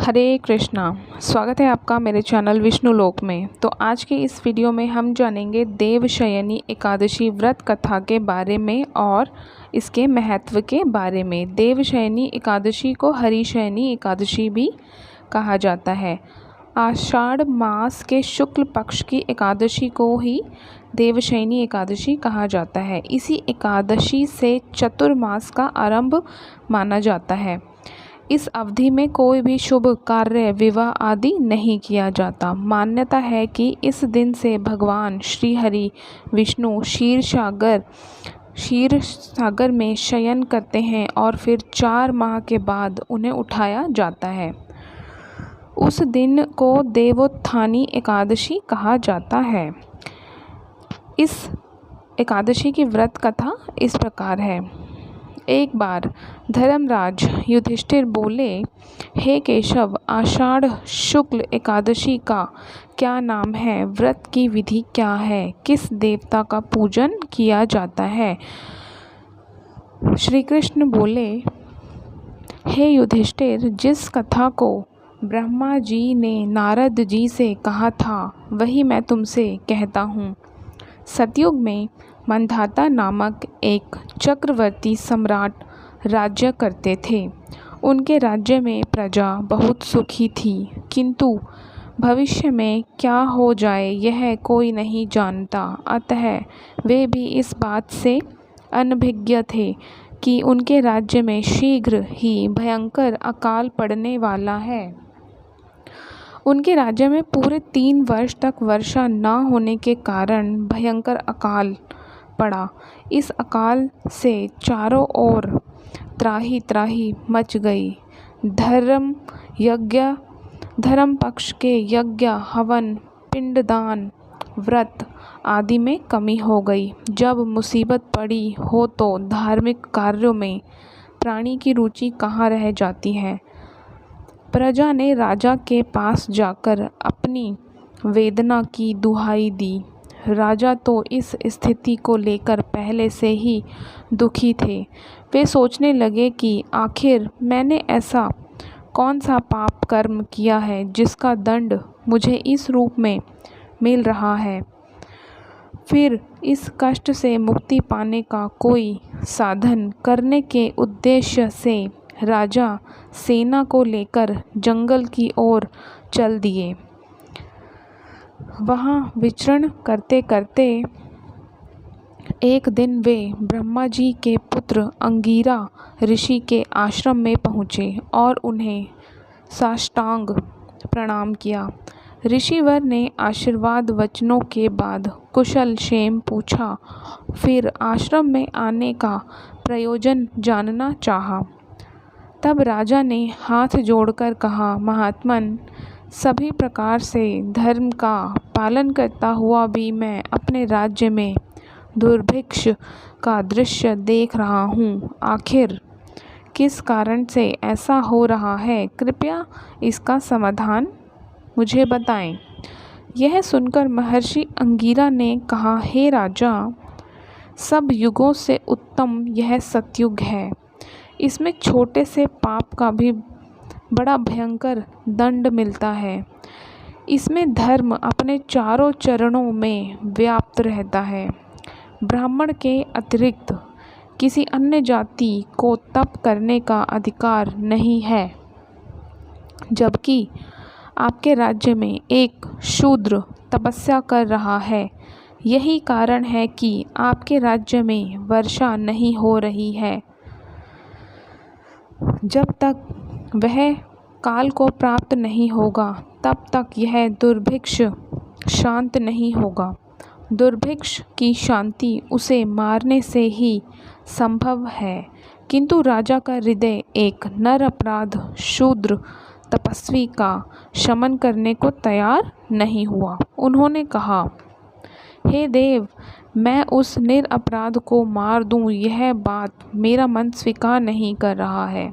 हरे कृष्णा। स्वागत है आपका मेरे चैनल विष्णु लोक में। तो आज के इस वीडियो में हम जानेंगे देवशयनी एकादशी व्रत कथा के बारे में और इसके महत्व के बारे में। देवशयनी एकादशी को हरिशयनी एकादशी भी कहा जाता है। आषाढ़ मास के शुक्ल पक्ष की एकादशी को ही देवशयनी एकादशी कहा जाता है। इसी एकादशी से चतुर्मास का आरंभ माना जाता है। इस अवधि में कोई भी शुभ कार्य, विवाह आदि नहीं किया जाता। मान्यता है कि इस दिन से भगवान श्री हरि विष्णु क्षीर सागर में शयन करते हैं और फिर 4 माह के बाद उन्हें उठाया जाता है। उस दिन को देवोत्थानी एकादशी कहा जाता है। इस एकादशी की व्रत कथा इस प्रकार है। एक बार धर्मराज युधिष्ठिर बोले, हे केशव, आषाढ़ शुक्ल एकादशी का क्या नाम है? व्रत की विधि क्या है? किस देवता का पूजन किया जाता है? श्री कृष्ण बोले, हे युधिष्ठिर, जिस कथा को ब्रह्मा जी ने नारद जी से कहा था वही मैं तुमसे कहता हूँ। सतयुग में मंधाता नामक एक चक्रवर्ती सम्राट राज्य करते थे। उनके राज्य में प्रजा बहुत सुखी थी, किंतु भविष्य में क्या हो जाए यह कोई नहीं जानता। अतः वे भी इस बात से अनभिज्ञ थे कि उनके राज्य में शीघ्र ही भयंकर अकाल पड़ने वाला है। उनके राज्य में पूरे 3 वर्ष तक वर्षा न होने के कारण भयंकर अकाल पड़ा। इस अकाल से चारों ओर त्राही त्राही मच गई। धर्म पक्ष के यज्ञ, हवन, पिंडदान, व्रत आदि में कमी हो गई। जब मुसीबत पड़ी हो तो धार्मिक कार्यों में प्राणी की रुचि कहाँ रह जाती है। प्रजा ने राजा के पास जाकर अपनी वेदना की दुहाई दी। राजा तो इस स्थिति को लेकर पहले से ही दुखी थे। वे सोचने लगे कि आखिर मैंने ऐसा कौन सा पाप कर्म किया है जिसका दंड मुझे इस रूप में मिल रहा है। फिर इस कष्ट से मुक्ति पाने का कोई साधन करने के उद्देश्य से राजा सेना को लेकर जंगल की ओर चल दिए। वहाँ विचरण करते करते एक दिन वे ब्रह्मा जी के पुत्र अंगिरा ऋषि के आश्रम में पहुँचे और उन्हें साष्टांग प्रणाम किया। ऋषिवर ने आशीर्वाद वचनों के बाद कुशल क्षेम पूछा। फिर आश्रम में आने का प्रयोजन जानना चाहा। तब राजा ने हाथ जोड़कर कहा, महात्मन, सभी प्रकार से धर्म का पालन करता हुआ भी मैं अपने राज्य में दुर्भिक्ष का दृश्य देख रहा हूँ। आखिर किस कारण से ऐसा हो रहा है? कृपया इसका समाधान मुझे बताएं। यह सुनकर महर्षि अंगिरा ने कहा, हे राजा, सब युगों से उत्तम यह सतयुग है। इसमें छोटे से पाप का भी बड़ा भयंकर दंड मिलता है। इसमें धर्म अपने चारों चरणों में व्याप्त रहता है। ब्राह्मण के अतिरिक्त किसी अन्य जाति को तप करने का अधिकार नहीं है, जबकि आपके राज्य में एक शूद्र तपस्या कर रहा है। यही कारण है कि आपके राज्य में वर्षा नहीं हो रही है। जब तक वह काल को प्राप्त नहीं होगा तब तक यह दुर्भिक्ष शांत नहीं होगा। दुर्भिक्ष की शांति उसे मारने से ही संभव है, किंतु राजा का हृदय एक निरपराध शूद्र तपस्वी का शमन करने को तैयार नहीं हुआ। उन्होंने कहा, हे देव, मैं उस निरपराध को मार दूं, यह बात मेरा मन स्वीकार नहीं कर रहा है।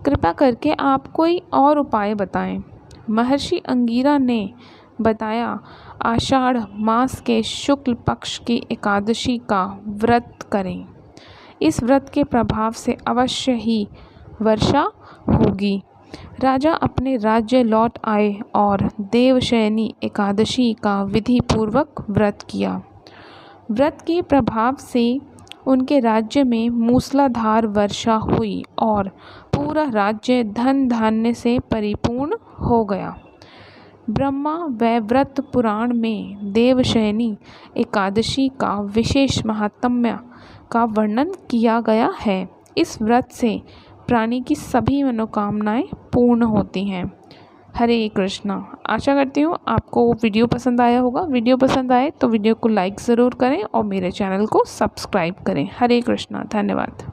कृपा करके आप कोई और उपाय बताएं। महर्षि अंगिरा ने बताया, आषाढ़ मास के शुक्ल पक्ष की एकादशी का व्रत करें। इस व्रत के प्रभाव से अवश्य ही वर्षा होगी। राजा अपने राज्य लौट आए और देवशयनी एकादशी का विधि पूर्वक व्रत किया। व्रत के प्रभाव से उनके राज्य में मूसलाधार वर्षा हुई और पूरा राज्य धन धान्य से परिपूर्ण हो गया। ब्रह्मा वैवर्त पुराण में देवशयनी एकादशी का विशेष महात्म्य का वर्णन किया गया है। इस व्रत से प्राणी की सभी मनोकामनाएं पूर्ण होती हैं। हरे कृष्णा। आशा करती हूँ आपको वीडियो पसंद आया होगा। वीडियो पसंद आए तो वीडियो को लाइक ज़रूर करें और मेरे चैनल को सब्सक्राइब करें। हरे कृष्णा। धन्यवाद।